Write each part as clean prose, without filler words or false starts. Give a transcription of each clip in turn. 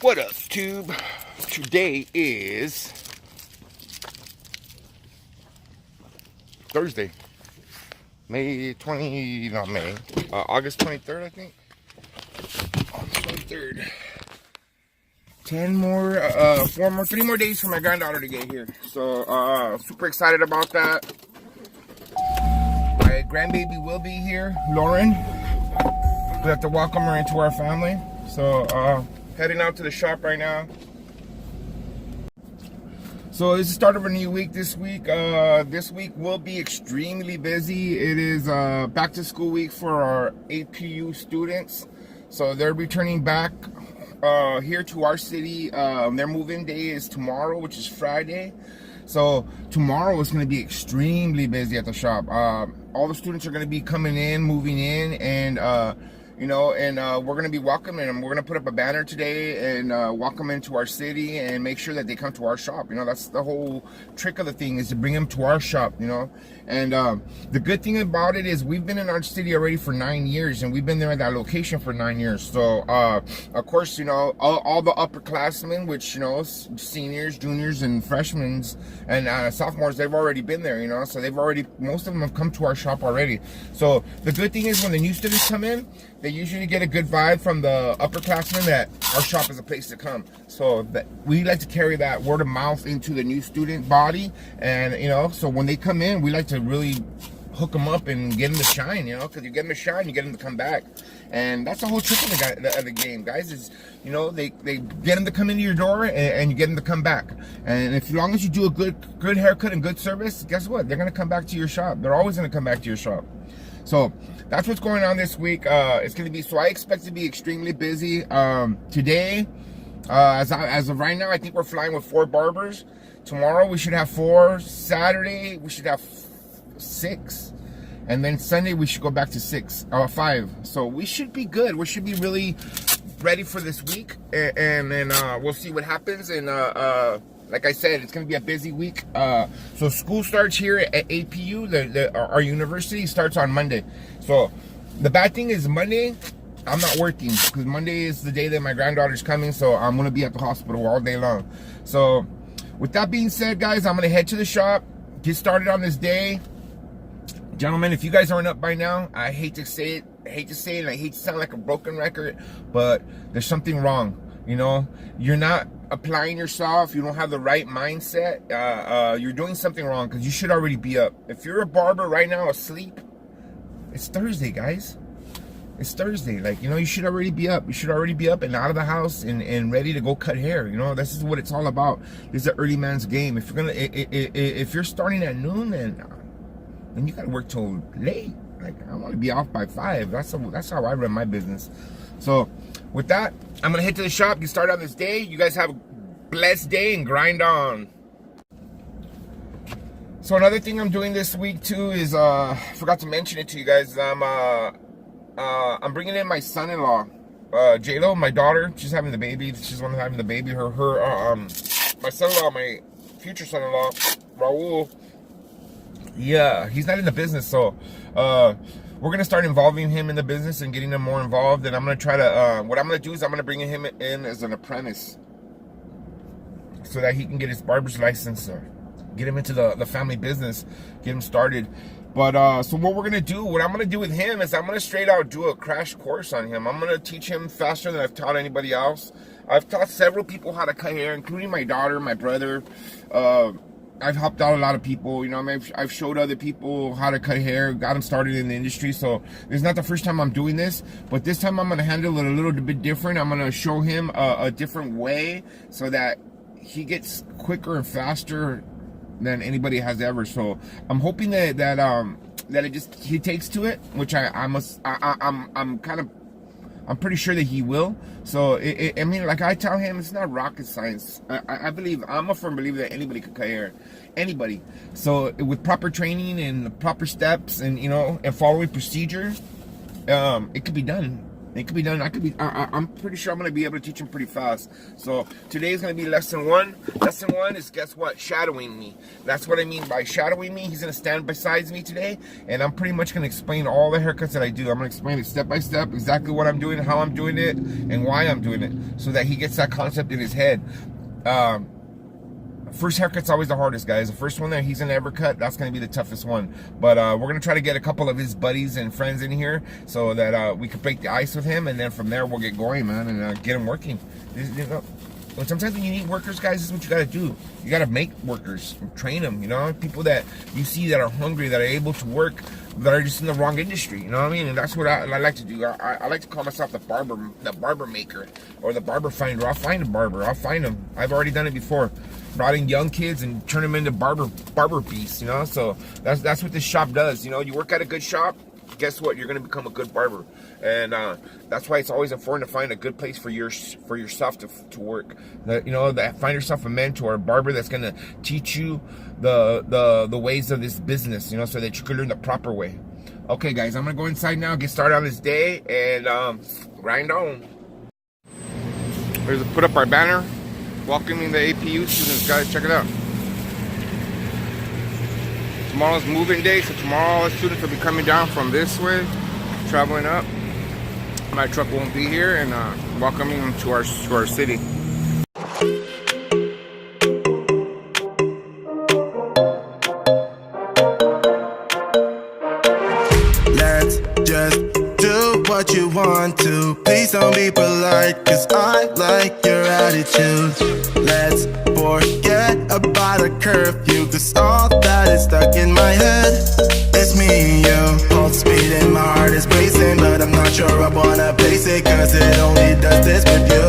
What up, Tube? Today is Thursday, August 23rd, I think. August 23rd. 3 more days for my granddaughter to get here. So, super excited about that. My grandbaby will be here, Lauren. We have to welcome her into our family. So, heading out to the shop right now. So it's the start of a new week this week. This week will be extremely busy. It is back to school week for our APU students. So they're returning back here to our city. Their move-in day is tomorrow, which is Friday. So tomorrow is going to be extremely busy at the shop. All the students are going to be coming in, moving in, and we're going to be welcoming them. We're going to put up a banner today and welcome them to our city and make sure that they come to our shop. You know, that's the whole trick of the thing, is to bring them to our shop, you know. And the good thing about it is we've been in our city already for 9 years, and we've been there at that location for 9 years. So, of course, you know, all the upperclassmen, which, you know, seniors, juniors, and freshmen and sophomores, they've already been there, you know. So most of them have come to our shop already. So the good thing is when the new students come in, they usually get a good vibe from the upperclassmen that our shop is a place to come. So that we like to carry that word of mouth into the new student body, and you know, so when they come in, we like to really hook them up and get them to shine, you know, because you get them to shine, you get them to come back. And that's the whole trick of the game, guys, is, you know, they get them to come into your door, and you get them to come back. And as long as you do a good haircut and good service, guess what? They're going to come back to your shop. They're always going to come back to your shop. So that's what's going on this week. It's going to be, so I expect to be extremely busy. Today, as of right now, I think we're flying with 4 barbers. Tomorrow we should have 4. Saturday we should have 6. And then Sunday we should go back to 5. So we should be good. We should be really ready for this week. And then we'll see what happens. And like I said, it's going to be a busy week. So school starts here at APU. Our university starts on Monday. So the bad thing is Monday, I'm not working, because Monday is the day that my granddaughter's coming. So I'm going to be at the hospital all day long. So with that being said, guys, I'm going to head to the shop, get started on this day. Gentlemen, if you guys aren't up by now, I hate to say it, and I hate to sound like a broken record, but there's something wrong. You know, you're not applying yourself. You don't have the right mindset. You're doing something wrong, because you should already be up. If you're a barber right now asleep, it's Thursday, guys. It's Thursday. Like, you know, you should already be up. You should already be up and out of the house and ready to go cut hair. You know, this is what it's all about. This is an early man's game. If you're starting at noon, then you gotta work till late. Like, I want to be off by 5. That's how I run my business. So with that, I'm gonna head to the shop, get started on this day. You guys have a blessed day and grind on. So another thing I'm doing this week too is forgot to mention it to you guys. I'm bringing in my son-in-law, J-Lo, my daughter. She's having the baby. She's the one having the baby. My son-in-law, my future son-in-law, Raul. Yeah, he's not in the business, so we're gonna start involving him in the business and getting him more involved. And I'm gonna try to what I'm gonna do is I'm gonna bring him in as an apprentice, so that he can get his barber's license, or get him into the family business, get him started. But so what I'm gonna do with him is I'm gonna straight out do a crash course on him. I'm gonna teach him faster than I've taught anybody else. I've taught several people how to cut hair, including my daughter, my brother. I've helped out a lot of people, you know. I mean, I've showed other people how to cut hair, got them started in the industry. So it's not the first time I'm doing this, but this time I'm going to handle it a little bit different. I'm going to show him a different way, so that he gets quicker and faster than anybody has ever. So I'm hoping that he takes to it, which I'm pretty sure that he will. So I mean, like I tell him, it's not rocket science. I'm a firm believer that anybody could cut hair, anybody. So with proper training and proper steps, and you know, and following procedure, it could be done. It could be done. I'm pretty sure I'm going to be able to teach him pretty fast. So today is going to be lesson 1. Lesson 1 is, guess what? Shadowing me. That's what I mean by shadowing me. He's going to stand beside me today, and I'm pretty much going to explain all the haircuts that I do. I'm going to explain it step by step, exactly what I'm doing, how I'm doing it, and why I'm doing it, so that he gets that concept in his head. First haircut's always the hardest, guys. The first one that he's gonna ever cut, that's gonna be the toughest one. But we're gonna try to get a couple of his buddies and friends in here so that we can break the ice with him, and then from there we'll get going, man, and get him working. You know, sometimes when you need workers, guys, this is what you gotta do. You gotta make workers, train them. You know, people that you see that are hungry, that are able to work, that are just in the wrong industry. You know what I mean? And that's what I like to do. I like to call myself the barber maker, or the barber finder. I'll find a barber. I'll find them. I've already done it before. Brought in young kids and turn them into barber beasts, you know. So that's what this shop does. You know, you work at a good shop, guess what? You're gonna become a good barber, and that's why it's always important to find a good place for yourself to work. You know, find yourself a mentor, a barber that's gonna teach you the ways of this business. You know, so that you can learn the proper way. Okay, guys, I'm gonna go inside now, get started on this day, and grind on. Here's put up our banner. Welcoming the APU students, guys, check it out. Tomorrow's moving day, so tomorrow all the students will be coming down from this way, traveling up. My truck won't be here, and welcoming them to our city. Let's just do what you want to. Please don't be polite, cause I like your attitude. Let's forget about a curfew, cause all that is stuck in my head. It's me and you, pulse speed and my heart is racing, but I'm not sure I wanna place it, cause it only does this with you.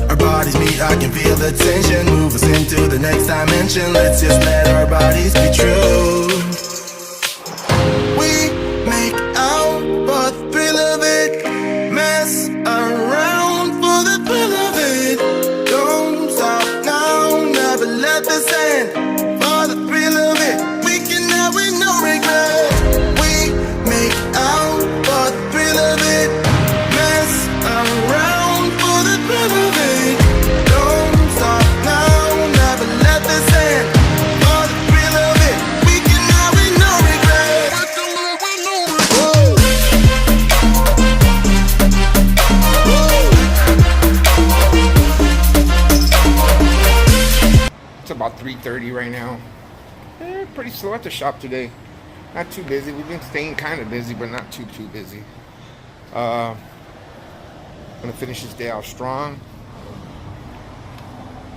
Our bodies meet, I can feel the tension, move us into the next dimension. Let's just let our bodies be true. We make out for the thrill of it, mess around for the thrill of it. Don't stop now, never let this end. For the thrill of it, we can have with no regret. We make out for the thrill of it, mess around for the thrill of it. Don't stop now, never let this end. For the thrill of it, we can have with no regret. It's about 3:30 right now. Pretty slow at the shop today. Not too busy. We've been staying kind of busy, but not too busy. Gonna finish this day out strong.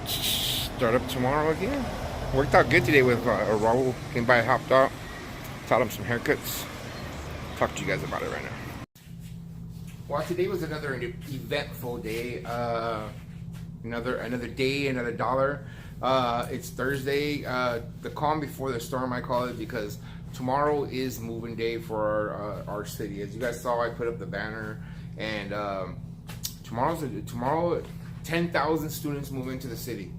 Start up tomorrow again. Worked out good today with Raul. Came by, hopped out, taught him some haircuts. Talk to you guys about it right now. Well, today was another eventful day. Another day, another dollar. It's Thursday, the calm before the storm, I call it, because tomorrow is moving day for our city. As you guys saw, I put up the banner, and tomorrow 10,000 students move into the city.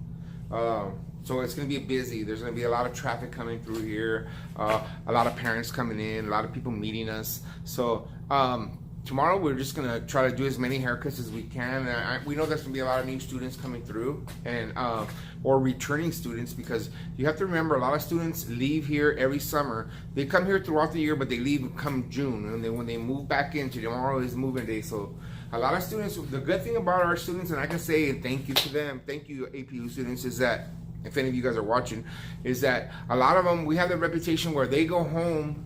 So it's going to be busy. There's going to be a lot of traffic coming through here, a lot of parents coming in, a lot of people meeting us. So tomorrow we're just gonna try to do as many haircuts as we can. And we know there's gonna be a lot of new students coming through, and or returning students, because you have to remember, a lot of students leave here every summer. They come here throughout the year, but they leave come June, and then when they move back in, tomorrow is moving day. So a lot of students, the good thing about our students, and I can say thank you to them, thank you APU students, is that if any of you guys are watching, is that a lot of them, we have the reputation where they go home,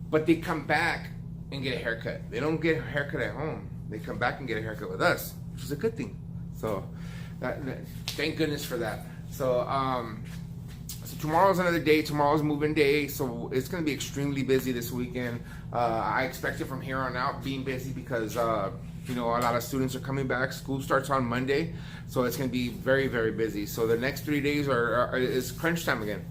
but they come back and get a haircut. They don't get a haircut at home. They come back and get a haircut with us, which is a good thing. So thank goodness for that. So so tomorrow's another day. Tomorrow's moving day, so it's going to be extremely busy this weekend. I expect it from here on out being busy, because you know, a lot of students are coming back. School starts on Monday, so it's going to be very, very busy. So the next 3 days is crunch time again.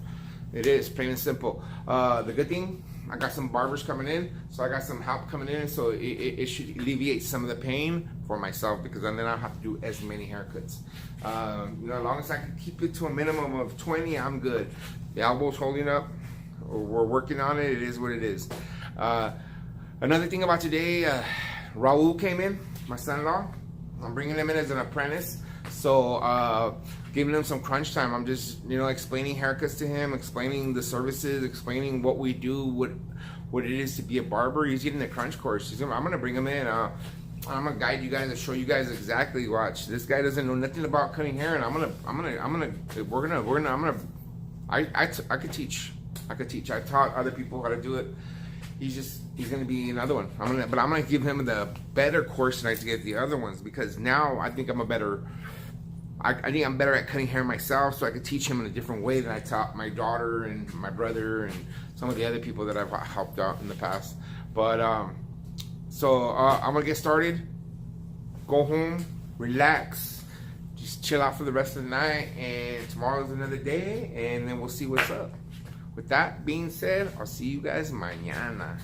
It is, plain and simple. The good thing, I got some barbers coming in, so I got some help coming in, so it should alleviate some of the pain for myself, because then I don't have to do as many haircuts. You know, as long as I can keep it to a minimum of 20, I'm good. The elbow's holding up. We're working on it. It is what it is. Another thing about today, Raul came in, my son-in-law. I'm bringing him in as an apprentice. So giving him some crunch time. I'm just, you know, explaining haircuts to him, explaining the services, explaining what we do, what it is to be a barber. He's getting the crunch course. I'm gonna bring him in. I'm gonna guide you guys and show you guys exactly. Watch, this guy doesn't know nothing about cutting hair, and I could teach. I taught other people how to do it. He's gonna be another one. I'm gonna give him the better course than I get the other ones, because now I think I think I'm better at cutting hair myself, so I could teach him in a different way than I taught my daughter and my brother and some of the other people that I've helped out in the past. But so I'm gonna get started, go home, relax, just chill out for the rest of the night, and tomorrow's another day, and then we'll see what's up. With that being said, I'll see you guys mañana.